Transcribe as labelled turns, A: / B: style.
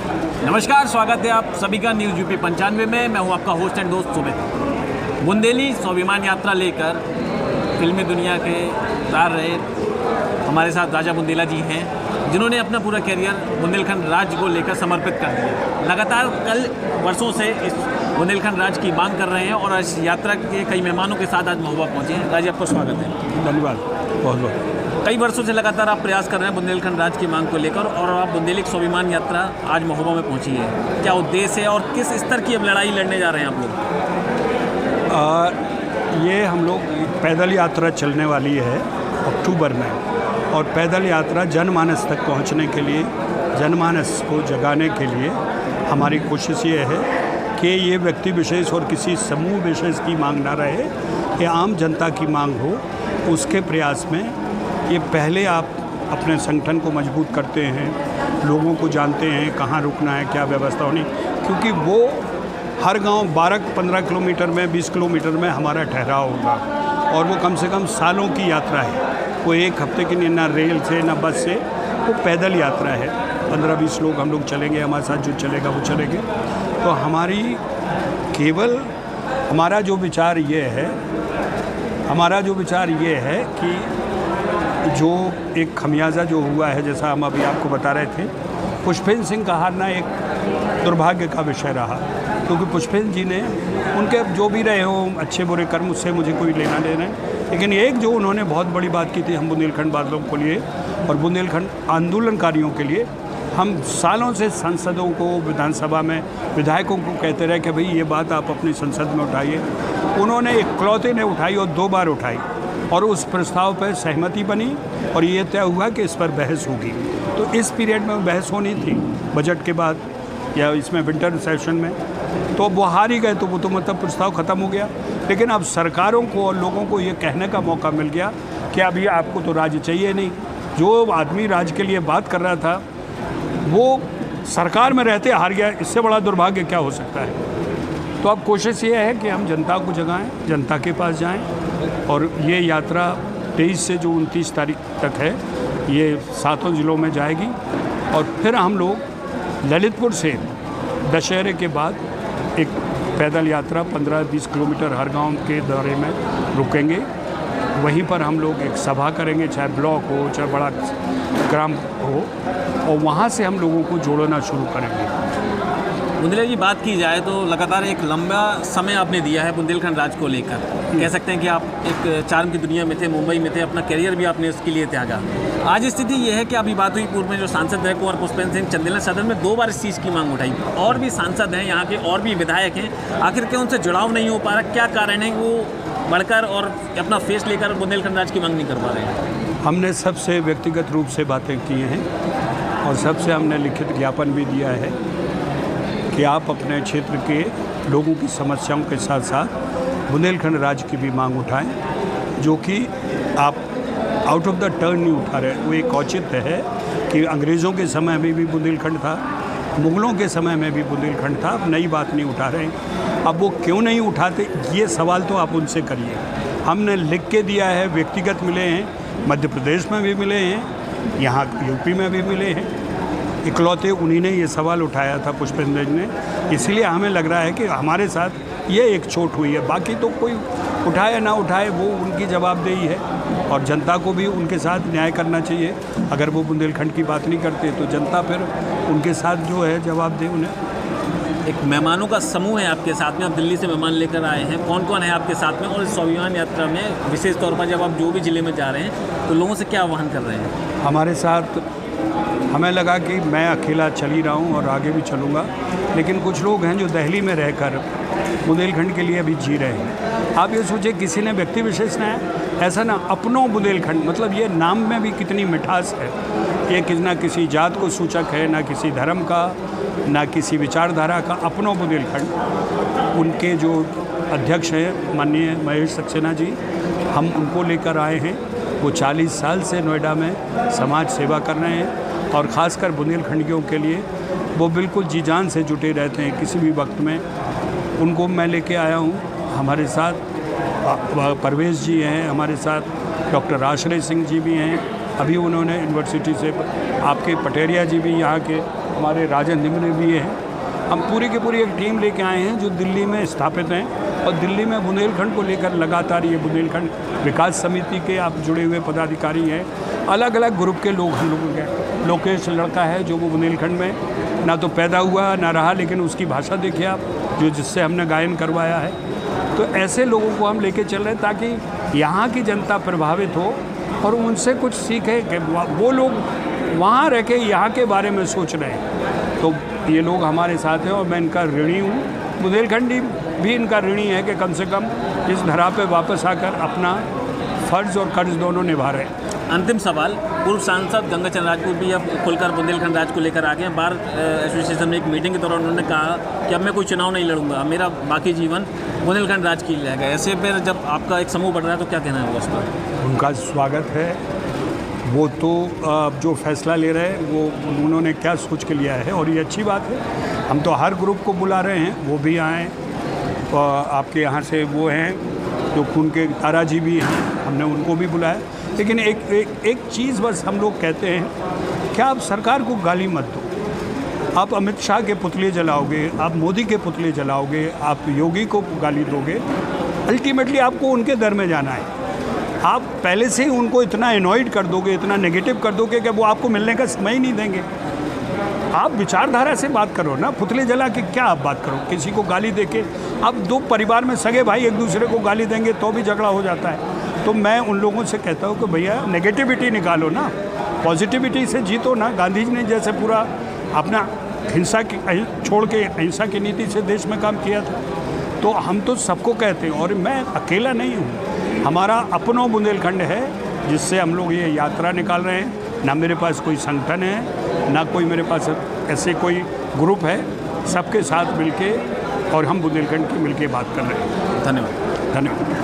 A: नमस्कार, स्वागत है आप सभी का न्यूज़ यूपी 95 में। मैं हूं आपका होस्ट एंड दोस्त सुमित। बुंदेली स्वाभिमान यात्रा लेकर फिल्मी दुनिया के तार रहे हमारे साथ राजा बुंदेला जी हैं, जिन्होंने अपना पूरा कैरियर बुंदेलखंड राज्य को लेकर समर्पित कर दिया। लगातार कल वर्षों से इस बुंदेलखंड राज्य की मांग कर रहे हैं और इस यात्रा के कई मेहमानों के साथ आज महोबा पहुँचे हैं। राजा, आपका स्वागत है।
B: धन्यवाद, बहुत बहुत।
A: कई वर्षों से लगातार आप प्रयास कर रहे हैं बुंदेलखंड राज्य की मांग को लेकर, और आप बुंदेली स्वाभिमान यात्रा आज महोबा में पहुंची है। क्या उद्देश्य है और किस स्तर की अब लड़ाई लड़ने जा रहे हैं आप लोग?
B: ये हम लोग पैदल यात्रा चलने वाली है अक्टूबर में, और पैदल यात्रा जनमानस तक पहुंचने के लिए, जनमानस को जगाने के लिए हमारी कोशिश ये है कि ये व्यक्ति विशेष और किसी समूह विशेष की मांग ना रहे, कि आम जनता की मांग हो। उसके प्रयास में ये पहले आप अपने संगठन को मजबूत करते हैं, लोगों को जानते हैं कहाँ रुकना है, क्या व्यवस्था होनी, क्योंकि वो हर गांव 12-15 किलोमीटर में, 20 किलोमीटर में हमारा ठहराव होगा, और वो कम से कम सालों की यात्रा है। वो एक हफ्ते की ना रेल से ना बस से, वो पैदल यात्रा है। 15-20 लोग हम लोग चलेंगे, हमारे साथ जो चलेगा वो चलेंगे। तो हमारी केवल हमारा जो विचार ये है कि जो एक खमियाजा जो हुआ है, जैसा हम अभी आपको बता रहे थे, पुष्पेंद्र सिंह का हारना एक दुर्भाग्य का विषय रहा, क्योंकि पुष्पेंद्र जी ने, उनके जो भी रहे हो अच्छे बुरे कर्म, उससे मुझे कोई लेना देना है, लेकिन एक जो उन्होंने बहुत बड़ी बात की थी हम बुंदेलखंड वालों के लिए और बुंदेलखंड आंदोलनकारियों के लिए, हम सालों से सांसदों को, विधानसभा में विधायकों को कहते रहे कि भाई ये बात आप अपनी संसद में उठाइए। उन्होंने इकलौते ने उठाई और 2 बार उठाई, और उस प्रस्ताव पर सहमति बनी और ये तय हुआ कि इस पर बहस होगी। तो इस पीरियड में बहस होनी थी बजट के बाद या इसमें विंटर सेशन में, तो वो हार ही गए, तो वो तो मतलब प्रस्ताव ख़त्म हो गया। लेकिन अब सरकारों को और लोगों को ये कहने का मौका मिल गया कि अभी आपको तो राज्य चाहिए नहीं। जो आदमी राज्य के लिए बात कर रहा था वो सरकार में रहते हार गया, इससे बड़ा दुर्भाग्य क्या हो सकता है। तो अब कोशिश ये है कि हम जनता को जगाएं, जनता के पास जाएं, और ये यात्रा 23 से जो 29 तारीख तक है, ये 7 जिलों में जाएगी। और फिर हम लोग ललितपुर से दशहरे के बाद एक पैदल यात्रा 15-20 किलोमीटर हर गांव के दौरे में रुकेंगे। वहीं पर हम लोग एक सभा करेंगे, चाहे ब्लॉक हो चाहे बड़ा ग्राम हो, और वहाँ से हम लोगों को जोड़ना शुरू करेंगे।
A: बुंदेला जी, बात की जाए तो लगातार एक लंबा समय आपने दिया है बुंदेलखंड राज्य को लेकर। कह सकते हैं कि आप एक चार्म की दुनिया में थे, मुंबई में थे, अपना करियर भी आपने इसके लिए त्यागा। आज स्थिति ये है कि अभी बात हुई, पूर्व में जो सांसद रहे कुंवर पुष्पेंद्र सिंह चंदेला सदन में 2 बार इस चीज़ की मांग उठाई, और भी सांसद हैं यहाँ के, और भी विधायक हैं, आखिर क्या उनसे जुड़ाव नहीं हो पा रहा? क्या कारण है वो बढ़कर और अपना फेस लेकर बुंदेलखंड राज्य की मांग नहीं कर पा रहे हैं?
B: हमने सबसे व्यक्तिगत रूप से बातें की हैं, और सबसे हमने लिखित ज्ञापन भी दिया है कि आप अपने क्षेत्र के लोगों की समस्याओं के साथ साथ बुंदेलखंड राज्य की भी मांग उठाएं, जो कि आप आउट ऑफ द टर्न नहीं उठा रहे। वो एक औचित्य है कि अंग्रेज़ों के समय में भी बुंदेलखंड था, मुग़लों के समय में भी बुंदेलखंड था, अब नई बात नहीं उठा रहे। अब वो क्यों नहीं उठाते, ये सवाल तो आप उनसे करिए। हमने लिख के दिया है, व्यक्तिगत मिले हैं, मध्य प्रदेश में भी मिले हैं, यहाँ यूपी में भी मिले हैं। इकलौते उन्हीं ने ये सवाल उठाया था, पुष्पेंद्र जी ने, इसलिए हमें लग रहा है कि हमारे साथ ये एक चोट हुई है। बाकी तो कोई उठाए ना उठाए वो उनकी जवाबदेही है, और जनता को भी उनके साथ न्याय करना चाहिए। अगर वो बुंदेलखंड की बात नहीं करते तो जनता फिर उनके साथ जो है जवाब दे उन्हें।
A: एक मेहमानों का समूह है आपके साथ में, आप दिल्ली से मेहमान लेकर आए हैं, कौन कौन है आपके साथ में? और स्वाभिमान यात्रा में विशेष तौर पर जब आप जो भी ज़िले में जा रहे हैं तो लोगों से क्या आह्वान कर रहे हैं?
B: हमारे साथ हमें लगा कि मैं अकेला चल ही रहा हूँ और आगे भी चलूँगा, लेकिन कुछ लोग हैं जो दिल्ली में रहकर बुंदेलखंड के लिए अभी जी रहे हैं। आप ये सोचिए, किसी ने व्यक्ति विशेष ने ऐसा ना, अपनों बुंदेलखंड, मतलब ये नाम में भी कितनी मिठास है। ये ना किसी जात को सूचक है, ना किसी धर्म का, ना किसी विचारधारा का, अपनों बुंदेलखंड। उनके जो अध्यक्ष हैं माननीय महेश सक्सेना जी, हम उनको लेकर आए हैं। वो 40 साल से नोएडा में समाज सेवा कर रहे हैं, और ख़ासकर बुंदेलखंडियों के लिए वो बिल्कुल जी जान से जुटे रहते हैं किसी भी वक्त में। उनको मैं लेके आया हूँ। हमारे साथ परवेज़ जी हैं, हमारे साथ डॉक्टर आश्रय सिंह जी भी हैं। अभी उन्होंने यूनिवर्सिटी से आपके पटेरिया जी भी यहाँ के, हमारे राजन निम्न भी हैं। हम पूरी की पूरी एक टीम लेके आए हैं जो दिल्ली में स्थापित हैं और दिल्ली में बुंदेलखंड को लेकर लगातार ये बुंदेलखंड विकास समिति के आप जुड़े हुए पदाधिकारी हैं। अलग अलग ग्रुप के लोग हम लोगों के, लोकेश लड़का है जो वो बुंदेलखंड में ना तो पैदा हुआ ना रहा, लेकिन उसकी भाषा देखिए आप, जो जिससे हमने गायन करवाया है। तो ऐसे लोगों को हम लेके चल रहे हैं ताकि यहाँ की जनता प्रभावित हो और उनसे कुछ सीखे कि वो लोग वहाँ रह के यहाँ के बारे में सोच रहे हैं। तो ये लोग हमारे साथ हैं और मैं इनका ऋणी हूँ। बुंदेलखंडी भी इनका ऋणी है कि कम से कम इस धरा पे वापस आकर अपना फ़र्ज़ और कर्ज दोनों निभा रहे हैं।
A: अंतिम सवाल, पूर्व सांसद गंगाचरण राजपूत भी अब खुलकर बुंदेलखंड राज को लेकर आ गए हैं। बार एसोसिएशन में एक मीटिंग के दौरान उन्होंने कहा कि अब मैं कोई चुनाव नहीं लड़ूंगा, मेरा बाकी जीवन बुंदेलखंड राज के लिए रहेगा। ऐसे पर जब आपका एक समूह बढ़ रहा है तो क्या कहना है वो उस पर?
B: उनका स्वागत है। वो तो जो फैसला ले रहे हैं वो उन्होंने क्या सोच के लिया है और ये अच्छी बात है। हम तो हर ग्रुप को बुला रहे हैं, वो भी आएँ। आपके यहाँ से वो हैं जो खून के तारा जी भी हैं, हमने उनको भी बुलाया। लेकिन एक चीज़ बस हम लोग कहते हैं, क्या आप सरकार को गाली मत दो। आप अमित शाह के पुतले जलाओगे, आप मोदी के पुतले जलाओगे, आप योगी को गाली दोगे, अल्टीमेटली आपको उनके दर में जाना है। आप पहले से ही उनको इतना एनॉयड कर दोगे, इतना नेगेटिव कर दोगे कि वो आपको मिलने का समय ही नहीं देंगे। आप विचारधारा से बात करो ना, पुतले जला के क्या आप बात करो? किसी को गाली देके आप दो परिवार में सगे भाई एक दूसरे को गाली देंगे तो भी झगड़ा हो जाता है। तो मैं उन लोगों से कहता हूँ कि भैया नेगेटिविटी निकालो ना, पॉजिटिविटी से जीतो ना। गांधी जी ने जैसे पूरा अपना हिंसा की छोड़ के अहिंसा की नीति से देश में काम किया था, तो हम तो सबको कहते हैं और मैं अकेला नहीं हूँ। हमारा अपना बुंदेलखंड है जिससे हम लोग ये यात्रा निकाल रहे हैं। ना मेरे पास कोई संगठन है, ना कोई मेरे पास ऐसे कोई ग्रुप है, सबके साथ मिलके और हम बुंदेलखंड की मिलके बात कर रहे हैं।
A: धन्यवाद।
B: धन्यवाद।